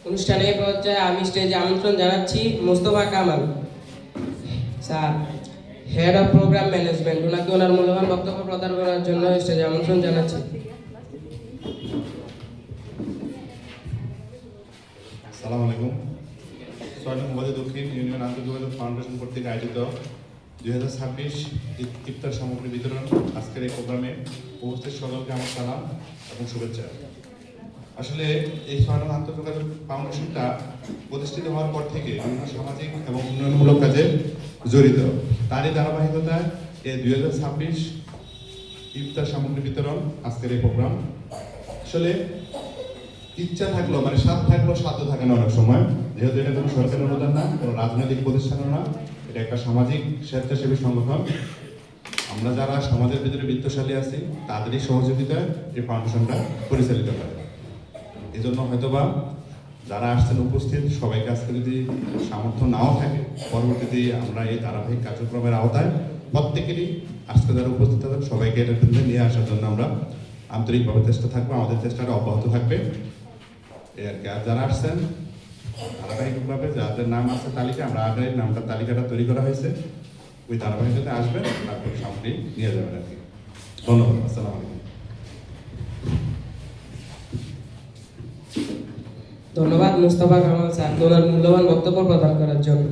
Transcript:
অনুষ্ঠানে পর্যায়ে আমি স্টেজে আমন্ত্রণ জানাচ্ছি Mostafa Kamal sir, head of programme management. ওনাকে ওনার মূল্যবান বক্তব্য প্রদান করার জন্য স্টেজে আমন্ত্রণ জানাচ্ছি। আসসালামু আলাইকুম। ৬ নং উপজেলা দক্ষিণ ইউনিয়ন আন্তর্যোগাযোগ ফাউন্ডেশন কর্তৃক আয়োজিত 2026 ইফতার সামগ্রী বিতরণ আজকের এই প্রোগ্রামে উপস্থিত সকলকে আমার সালাম এবং শুভেচ্ছা। আসলে এই ৬ নং আন্তর্যোগাযোগ ফাউন্ডেশনটা প্রতিষ্ঠিত হওয়ার পর থেকে বিভিন্ন সামাজিক এবং উন্নয়নমূলক কাজে জড়িত। তারই ধারাবাহিকতায় এই 2026 ইফতার সামগ্রী বিতরণ আজকের এই প্রোগ্রাম। আসলে ইচ্ছা থাকলো মানে স্বাদ থাকলেও সাধ্য থাকে না অনেক সময়, যেহেতু এটা কোনো সরকারি অনুদান না, কোনো রাজনৈতিক প্রতিষ্ঠানও না, এটা একটা সামাজিক স্বেচ্ছাসেবী সংগঠন। আমরা যারা সমাজের ভিতরে বিত্তশালী আছি তাদেরই সহযোগিতায় এই ফাউন্ডেশনটা পরিচালিত হয়। এই জন্য হয়তোবা যারা আসছেন উপস্থিত সবাইকে আজকে যদি সামর্থ্য নাও থাকে, পরবর্তীতে আমরা এই ধারাবাহিক কার্যক্রমের আওতায় প্রত্যেকেরই আজকে যারা উপস্থিত থাকবেন সবাইকে এটার মধ্যে নিয়ে আসার জন্য আমরা আন্তরিকভাবে চেষ্টা থাকবো, আমাদের চেষ্টাটা অব্যাহত থাকবে। আর যারা আসছেন ধারাবাহিকভাবে যাদের নাম আছে তালিকা, আমরা আগে নামটা তালিকাটা তৈরি করা হয়েছে, ওই ধারাবাহিকতাতে আসবেন, তারপর সামনে নিয়ে যাবেন আর কি। ধন্যবাদ। আসসালামু আলাইকুম। ধন্যবাদ মোস্তফা কামাল স্যার ওনার মূল্যবান বক্তব্য প্রদান করার জন্য।